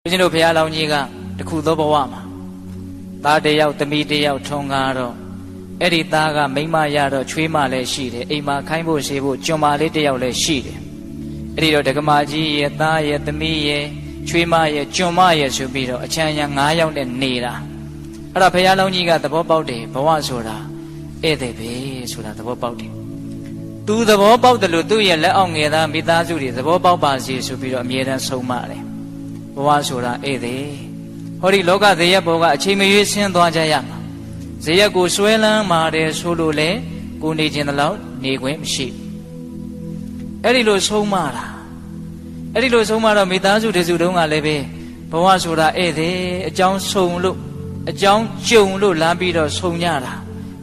ဦးဇင်းတို့ဘုရားလောင်းကြီးကတခုသောဘဝမှာသားတယောက်သမီးတယောက်ထွန်းကားတော့အဲ့ဒီသားကမိန်းမရတော့ချွေးမလည်းရှိတယ်အိမ်မှာခိုင်းဖို့ရှိဖို့ကျွန်မလေးတယောက်လည်းရှိတယ်အဲ့ဒီတော့ဒကမာကြီးရဲ့သားရဲ့သမီးရဲ့ချွေးမရဲ့ကျွန်မရဲ့ဆိုပြီးတော့အချမ်းရံ9ယောက်နဲ့နေတာအဲ့ဒါဘုရားလောင်းကြီးကသဘောပေါက်တယ်ဘဝဆိုတာဧည့်သည်ပဲဆိုတာသဘောပေါက်တယ်သူသဘောပေါက်တယ်လို့သူ့ရဲ့လက်အောက်ငယ်သားမိသားစုတွေသဘောပေါက်ပါစေဆိုပြီးတော့အမြဲတမ်းဆုံးမတယ်ဘဝဆိုတာဧည့်သည်ဟောဒီလောကဇေယျဘောကအချိန်မရွေးဆင်းသွားကြရမှာဇေယျကိုဆွဲလန်းမာတယ်ဆိုလို့လေကိုနေခြင်းတလောက်နေခွင့်မရှိအဲ့ဒီလိုဆုံးမတာအဲ့ဒီလိုဆုံးမတော့မိသားစုတစုတုံးကလည်းပဲဘဝဆိုတာဧည့်သည်အကြောင်းဆုံလို့အကြောင်းကြုံလို့လမ်းပြီးတော့ဆုံကြတာ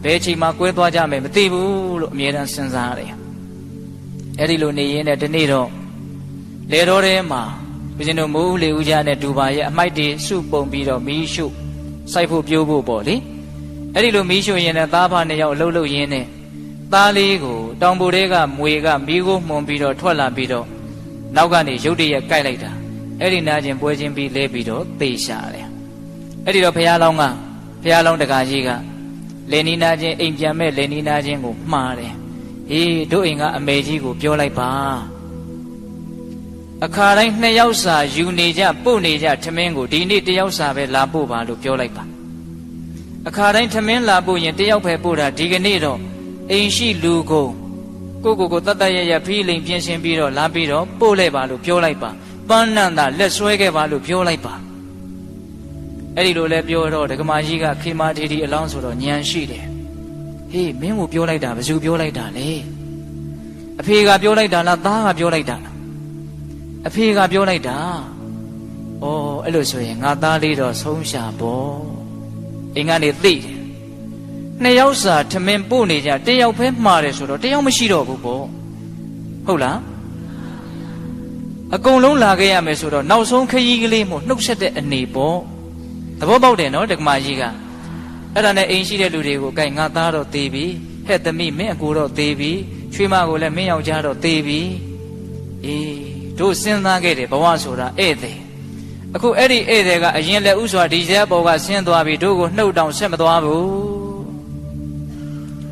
ဘယ်အချိန်မှကွဲသွားကြမယ်မသိဘူးလို့အမြဲတမ်းစဉ်းစားရတယ်အဲ့ဒီလိုနေရင်းနဲ့ဒီနေ့တော့လေတော်ထဲမှာဘုရင်တို့မိုးဦးလေဦးကြနဲ့ဒူပါရဲ့အမိုက်တွေစုပုံပြီးတော့မီးရှို့စိုက်ဖို့ပြိုးဖို့ပေါ့လေအဲ့ဒီလိုမီးရှို့ရင်လည်းသားဖာ2ယောက်အလုပ်လုပ်ရင်းနဲ့သားလေးကိုတောင်ပေါ်တွေကမွေကမီးကိုမှုန်ပြီးတော့ထွက်လာပြီးတော့နောက်ကနေရုတ်တရက်ကိုက်လိုက်တာအဲ့ဒီနာကျင်ပွဲချင်းပြီးလဲပြီးတော့သေရှာတယ်အဲ့ဒီတော့ဘုရားလောင်းတကာကြီးကလေနီနာချင်းအိမ်ပြန်မဲ့လေနီနာချင်းကိုမှားတယ်ဟေးတို့အိမ်ကအမေကြီးကိုပြောလိုက်ပါအခါတိုင်း2ယောက်စာယူနေကြပို့နေကြထမင်းကိုဒီနေ့1ယောက်စာပဲလာပို့ပါလို့ပြောလိုက်ပါအခါတိုင်းထမင်းလာပို့ရင်1ယောက်ပဲပို့တာဒီကနေ့တော့အိမ်ရှိလူကိုတတ်တရရဖီးလိန်ပြင်ဆင်ပြီးတော့လာပြီးတော့ပို့လိုက်ပါလို့ပြောလိုက်ပါပန်းနန္တာလက်ဆွဲခဲ့ပါလို့ပြောလိုက်ပါအဲ့ဒီလိုလဲပြောတော့ဒကမာကြီးကခေမာထေတီအလောင်းဆိုတော့ညံရှိတယ်ဟေးမင်းကိုပြောလိုက်တာဘယ်သူပြောလိုက်တာလဲအဖေကပြောလိုက်တာလားသားကပြောလိုက်တာလားအဖေကပြောလိုက်တာဩအဲ့လိုဆိုရင်ငါသားလေးတော့ဆုံးရှာပေါ့အိမ်ကနေသိတယ်2ယောက်စာထမင်းပို့နေကြ1ယောက်ပဲမှားတယ်ဆိုတော့1ယောက်မရှိတော့ဘူးပေါ့ဟုတ်လားအကုန်လုံးလာခဲ့ရမယ်ဆိုတော့နောက်ဆုံးခရီးကလေးမို့နှုတ်ဆက်တဲ့အနေပေါ့သဘောပေါက်တယ်နော်ဒကမာကြီးကအဲ့ဒါနဲ့အိမ်ရှိတဲ့လူတွေကိုကြိုက်ငါသားတော့သေးပြီဟဲ့သမီးမင်းအကိုတော့သေးပြီချွေးမကိုလည်းမင်းယောက်ျားတော့သေးပြီအေးတို့စဉ်းစားခဲ့တယ်ဘဝဆိုတာဧည့်သည်အခုအဲ့ဒီဧည့်သည်ကအရင်လက်ဥစွာဒီဇက်ဘောကဆင်းသွားပြီတို့ကိုနှုတ်တောင်ဆက်မသွားဘူး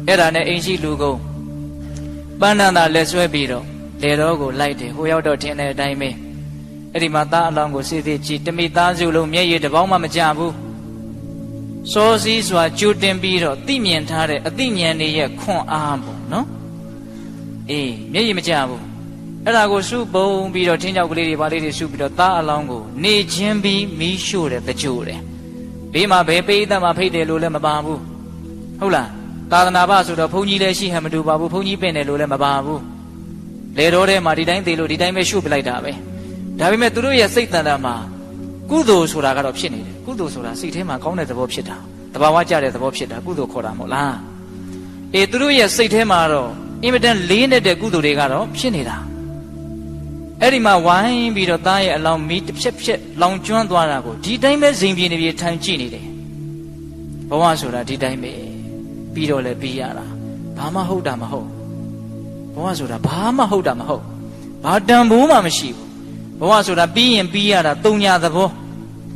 အဲ့ဒါနဲ့အိမ်ရှိလူကုန်ပန်းနန္တာလက်ဆွဲပြီးတော့လေတော်ကိုလိုက်တယ်ဟိုရောက်တော့ထင်တဲ့အတိုင်းပဲအဲ့ဒီမှာသားအလောင်းကိုစေးသေးကြည့်တမိသားစုလုံးမျက်ရည်တစ်ပေါင်းမှမကျဘူးစောစည်းစွာကြိုတင်ပြီးတော့သိမြင်ထားတဲ့အသိဉာဏ်တွေရဲ့ခွန်အားပေါ့နော်အေးမျက်ရည်မကျဘူးအဲ့ဒါကိုစုပုံပြီးတော့ထင်းကြောက်ကလေးတွေပါလေးတွေစုပြီးတော့သားအလောင်းကိုနေချင်းပြီးမီးရှို့တယ်တကြိုတယ်ဘေးမှာဘယ်ပိဋကမှာဖိတ်တယ်လို့လည်းမပါဘူးဟုတ်လားသာသနာ့ဘဆိုတော့ဘုန်းကြီးလည်းရှိဟန်မတူပါဘူးဘုန်းကြီးပင့်တယ်လို့လည်းမပါဘူးလေတော်ထဲမှာဒီတိုင်းသေးလို့ဒီတိုင်းပဲရှို့ပလိုက်တာပဲဒါပေမဲ့သူတို့ရဲ့စိတ်တန်တာမှာကုသိုလ်ဆိုတာကတော့ဖြစ်နေတယ်ကုသိုလ်ဆိုတာစိတ်ထဲမှာကောင်းတဲ့သဘောဖြစ်တာတဘာဝကျတဲ့သဘောဖြစ်တာကုသိုလ်ခေါ်တာမဟုတ်လားအေးသူတို့ရဲ့စိတ်ထဲမှာတော့အင်မတန်လေးနေတဲ့ကုသိုလ်တွေကတော့ဖြစ်နေတာအဲ့ဒီမှာဝိုင်းပြီးတော့သားရဲ့အလောင်းမီးတစ်ဖြက်လောင်ကျွမ်းသွားတာကိုဒီတိုင်းပဲဇိမ်ပြေနေပြေထိုင်ကြည့်နေတယ်ဘဝဆိုတာဒီတိုင်းပဲပြီးတော့လည်းပြီးရတာဘာမှဟုတ်တာမဟုတ်ဘဝဆိုတာဘာမှဟုတ်တာမဟုတ်ဘာတန်ဖိုးမှမရှိဘူးဘဝဆိုတာပြီးရင်ပြီးရတာတုံညာသဘော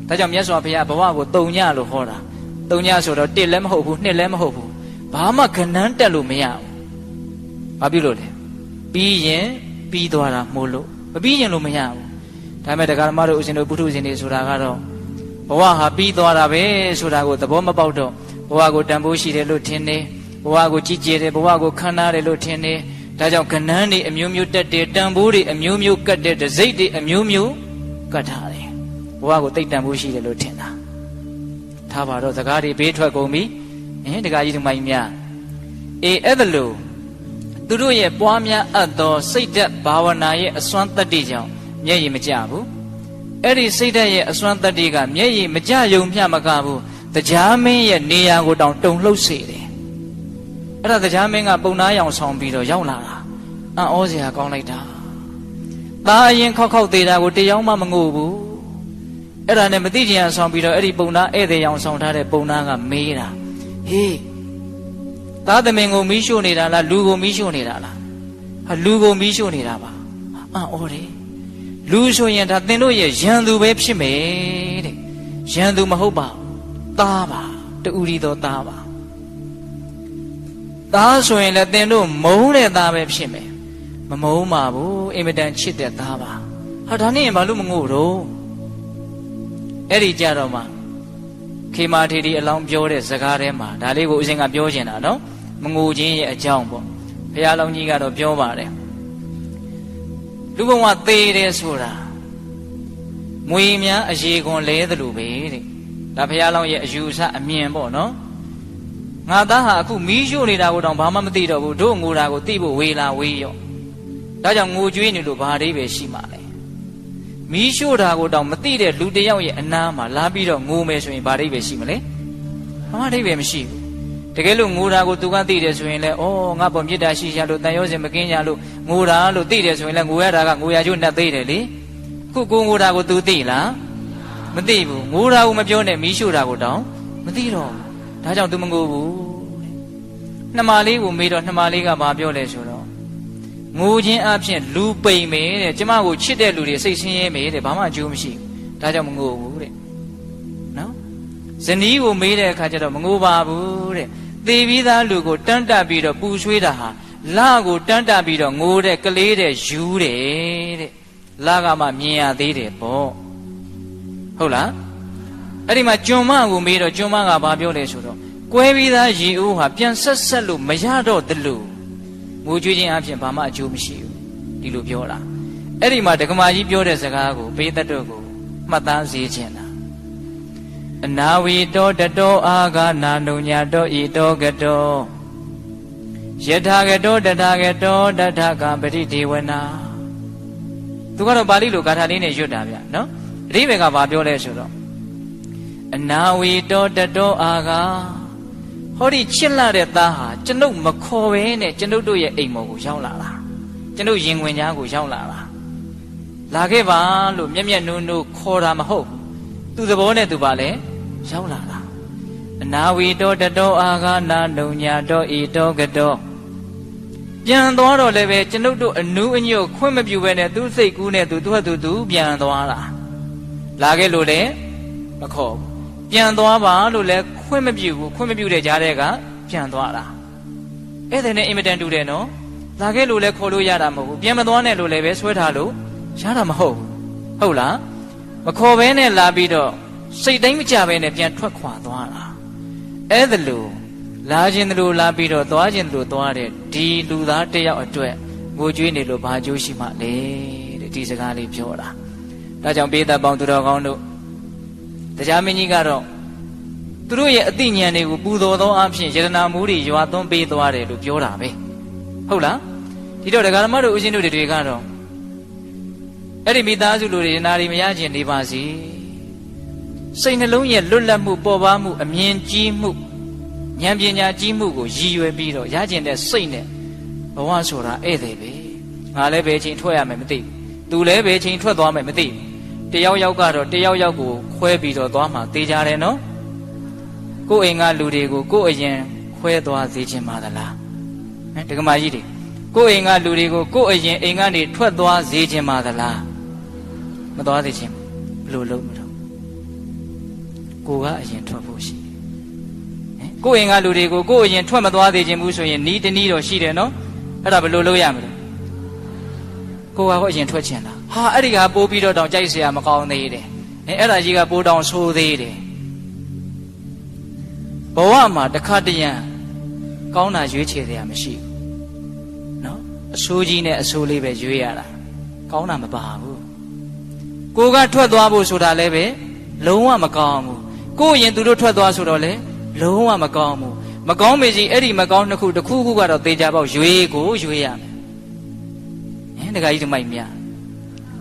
ဒါကြောင့်မြတ်စွာဘုရားဘဝကိုတုံညာလို့ဟောတာတုံညာဆိုတော့1လည်းမဟုတ်ဘူး2လည်းမဟုတ်ဘူးဘာမှခဏန်းတက်လို့မရဘူးဘာဖြစ်လို့လဲပြီးရင်ပြီးသွားတာမို့လို့မပြီးရင်လို့မရဘူးဒါပေမဲ့တရားဓမ္မတို့ဦးဇင်းတို့ပုထုဇဉ်တွေဆိုတာကတော့ဘဝဟာပြီးသွားတာပဲဆိုတာကိုသဘောမပေါက်တော့ဘဝကိုတန်ဖိုးရှိတယ်လို့ထင်တယ်ဘဝကိုကြည်ကျယ်တယ်ဘဝကိုခံနာတယ်လို့ထင်တယ်ဒါကြောင့်ခဏန်းတွေအမျိုးမျိုးတက်တယ်တန်ဖိုးတွေအမျိုးမျိုးကတ်တယ်တစိမ့်တွေအမျိုးမျိုးကတ်ထားတယ်ဘဝကိုတိတ်တန်ဖိုးရှိတယ်လို့ထင်တာထားပါတော့စကားတွေဘေးထွက်ကုန်ပြီတကားကြီးသူမကြီးများအေးအဲ့ဒါလို့သူတို့ရဲ့ပွားများအပ်သောစိတ်ဓာတ်ဘာဝနာရဲ့အစွမ်းတတ္တိကြောင့်မျက်ရည်မကျဘူးအဲ့ဒီစိတ်ဓာတ်ရဲ့အစွမ်းတတ္တိကမျက်ရည်မကျယုံမျှမကဘူးတရားမင်းရဲ့နေရာကိုတောင်တုန်လှုပ်စေတယ်အဲ့ဒါတရားမင်းကပုံနာရောင်ဆောင်ပြီးတော့ရောက်လာတာအံ့ဩစရာကောင်းလိုက်တာသားအရင်ခောက်သေးတာကိုတရားမှမငို့ဘူးအဲ့ဒါနဲ့မသိကြံဆောင်ပြီးတော့အဲ့ဒီပုံနာဧည့်သည်ရောင်ဆောင်ထားတဲ့ပုံနာကမေးတာဟေးသားသမင်ကိုမီးရှို့နေတာလားလူကိုမီးရှို့နေတာလားဟာလူကိုမီးရှို့နေတာပါအံ့ဩတယ် လူဆိုရင်ဒါသင်တို့ရဲ့ရန်သူပဲဖြစ်မယ်တဲ့ရန်သူမဟုတ်ပါဘူးသားပါတူရီသောသားပါသားဆိုရင်လည်းသင်တို့မုန်းတဲ့သားပဲဖြစ်မယ်မမုန်းပါဘူးအင်မတန်ချစ်တဲ့သားပါဟာဒါနဲ့ဘာလို့မငို့တော့အဲ့ဒီကြတော့မှခေမာထေတီအလောင်းပြောတဲ့စကားထဲမှာဒါလေးကိုဦးဇင်းကပြောချင်တာနော်မငိုခြင်းရဲ့အကြောင်းပေါ့ဘုရားလောင်းကြီးကတော့ပြောပါတယ်လူဘဝသေးတယ်ဆိုတာမွေများအရေခွန်လဲသလိုပဲတဲ့ဒါဘုရားလောင်းရဲ့အယူအဆအမြင်ပေါ့နော်ငါသားဟာအခုမီးရှို့နေတာကိုတောင်ဘာမှမသိတော့ဘူးတို့ငိုတာကိုသိဖို့ဝေလာဝေးရောဒါကြောင့်ငိုကြွေးနေလို့ဘာအဓိပ္ပာယ်ရှိမှာလဲမီးရှို့တာကိုတောင်မသိတဲ့လူတစ်ယောက်ရဲ့အနားမှာလာပြီးတော့ငိုမယ်ဆိုရင်ဘာအဓိပ္ပာယ်ရှိမလဲဘာမှအဓိပ္ပာယ်မရှိဘူးတကယ်လို့ငိုတာကိုသူကသိတယ်ဆိုရင်လည်းဩငါပေါ်မြစ်တာရှိရလို့တန်ရောစင်မကင်းကြလို့ငိုတာလို့သိတယ်ဆိုရင်လည်းငိုရတာကငိုရကျိုးနဲ့သေးတယ်လေခုကိုငိုတာကို तू သိလားမသိဘူးငိုတာကိုမပြောနဲ့မီးရှို့တာကိုတောင်မသိတော့ဘူးဒါကြောင့် तू မငိုဘူးနှမလေးကိုမေးတော့နှမလေးကဘာပြောလဲဆိုတော့ငိုခြင်းအပြင်လူပိန်မယ်တဲ့ကျမကိုချစ်တဲ့လူတွေစိတ်ဆင်းရဲမယ်တဲ့ဘာမှအကျိုးမရှိဘူးဒါကြောင့်မငိုဘူးတဲ့နော်ဇနီးကိုမေးတဲ့အခါကျတော့မငိုပါဘူးတဲ့သေပြီးသားလူကိုတန်းတက်ပြီးတော့ပူဆွေးတာဟာလကိုတန်းတက်ပြီးတော့ငိုတဲ့ကလေးတဲ့ယူတယ်တဲ့လကမှမြင်ရသေးတယ်ပေါ့ဟုတ်လားအဲ့ဒီမှာကျွန်မကိုမေးတော့ကျွန်မကဘာပြောလဲဆိုတော့ကွဲပြီးသားရေအိုးဟာပြန်ဆက်လို့မရတော့တလို့ငိုကြွေးခြင်းအပြင်ဘာမှအကျိုးမရှိဘူးဒီလိုပြောတာအဲ့ဒီမှာဒကမာကြီးပြောတဲ့စကားကိုဘေးသက်တို့ကိုမှတ်သားစေခြင်းတာအနာဝီတောတတောအာဂနာနုညာတောဤတောကတောယထာကတောတထာကတောတထကပရိဒေဝနာသူကတော့ပါဠိလိုဂါထာလေးနဲ့ရွတ်တာဗျနော်အဓိပ္ပာယ်ကဘာပြောလဲဆိုတော့အနာဝီတောတတောအာဂဟောဒီချစ်လာတဲ့သားဟာကျွန်ုပ်မခေါ်ဘဲနဲ့ကျွန်ုပ်တို့ရဲ့အိမ်မော်ကိုရောက်လာတာကျွန်ုပ်ရင်ဝင်ကြားကိုရောက်လာတာလာခဲ့ပါလို့မျက်မျက်နှုံးနှုံးခေါ်တာမဟုတ်သူသဘောနဲ့သူပါလဲရောက်လာတာအနာဝီတောတတောအာဂနာနုညာတောဤတောကတောပြန်သွားတော့လည်းပဲကျွန်ုပ်တို့အနူးအညွတ်ခွင့်မပြုဘဲနဲ့သူစိတ်ကူးနဲ့သူ့ဟတ်သူပြန်သွားတာလာခဲ့လို့လည်းမခေါ်ဘူးပြန်သွားပါလို့လည်းခွင့်မပြုဘူးခွင့်မပြုတဲ့ကြားတဲ့ကပြန်သွားတာအဲ့ဒါနဲ့အင်မတန်တူတယ်နော်လာခဲ့လို့လည်းခေါ်လို့ရတာမဟုတ်ဘူးပြန်မသွားနဲ့လို့လည်းပဲဆွဲထားလို့ရတာမဟုတ်ဘူးဟုတ်လားမခေါ်ဘဲနဲ့လာပြီးတော့စိတ်တိုင်းမကြဘဲနဲ့ပြန်ထွက်ခွာသွားတာအဲ့ဒါလို့လာခြင်းတို့လာပြီးတော့သွားခြင်းတို့သွားတဲ့ဒီလူသားတယောက်အတွက်ငိုကြွေးနေလို့ဘာကျိုးရှိမှလဲတဲ့ဒီစကားလေးပြောတာဒါကြောင့်ပေးသက်ပေါင်းသူတော်ကောင်းတို့တရားမင်းကြီးကတော့သူတို့ရဲ့အသိဉာဏ်တွေကိုပူဇော်သောအဖြစ်ယတနာမူတွေရွာသွန်းပေးသွားတယ်လို့ပြောတာပဲဟုတ်လားဒီတော့ဒကာဓမ္မတို့ဦးဇင်းတို့တွေကတော့အဲ့ဒီမိသားစုလူတွေနာရီမရခြင်းနေပါစေစိတ်နှလုံးရဲ့လွတ်လပ်မှုပေါ်ပါမှုအမြင်ကြီးမှုဉာဏ်ပညာကြီးမှုကိုရည်ရွယ်ပြီးတော့ရကျင်တဲ့စိတ်နဲ့ဘဝဆိုတာဧည့်သည်ပဲငါလည်းဘယ်ချိန်ထွက်ရမယ်မသိဘူးသူလည်းဘယ်ချိန်ထွက်သွားမယ်မသိဘူးတယောက်ယောက်ကတော့တယောက်ယောက်ကိုခွဲပြီးတော့သွားမှသိကြတယ်နော်ကိုယ်အိမ်ကလူတွေကိုကိုယ်အရင်ခွဲသွားစေခြင်းပါသလားဒကမာကြီးတွေကိုယ်အိမ်ကလူတွေကိုကိုယ်အရင်အိမ်ကနေထွက်သွားစေခြင်းပါသလားမသွားစေခြင်းဘယ်လိုလုပ်မလို့ကိုကအရင်ထွက်ဖို့ရှိတယ်ကိုယ်အိမ်ကလူတွေကိုကိုယ်အရင်ထွက်မသွားစေခြင်းဘူးဆိုရင်နီးတနည်းတော့ရှိတယ်နော်အဲ့ဒါဘယ်လိုလုပ်ရမလဲကိုကဟောအရင်ထွက်ချင်တာဟာအဲ့ဒီကပိုးပြီးတော့တောင်ကြိုက်เสียမကောင်းသေးတယ်အဲ့ဒါကြီးကပိုးတောင်ဆိုးသေးတယ်ဘဝမှာတစ်ခါတရံကောင်းတာရွေးချယ်စရာမရှိဘူးနော်အဆိုးကြီးနဲ့အဆိုးလေးပဲရွေးရတာကောင်းတာမပါဘူးကိုကထွက်သွားဖို့ဆိုတာလည်းပဲလုံးဝမကောင်းဘူးကိုရင်သူတို့ထွက်သွားဆိုတော့လေလုံးဝမကောင်းဘူးမကောင်းမေကြီးအဲ့ဒီမကောင်းတစ်ခုကတော့သေချာပေါက်ရွေးကိုရွေးရမယ်တခါကြီးဒီမိုက်များ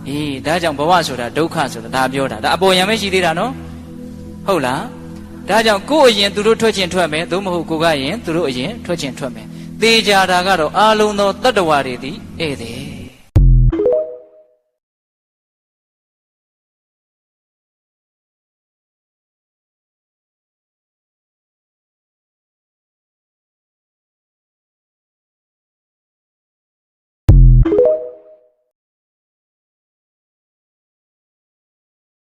အေးဒါကြောင့်ဘဝဆိုတာဒုက္ခဆိုတာဒါပြောတာဒါအပေါ်ယံမရှိသေးတာနော်ဟုတ်လားဒါကြောင့်ကိုယ်အရင်သူတို့ထွက်ခြင်းထွက်မယ်သို့မဟုတ်ကိုကရင်သူတို့အရင်ထွက်ခြင်းထွက်မယ်သေချာတာကတော့အာလုံးသောတတ္တဝါတွေသည်ဧည့်သည်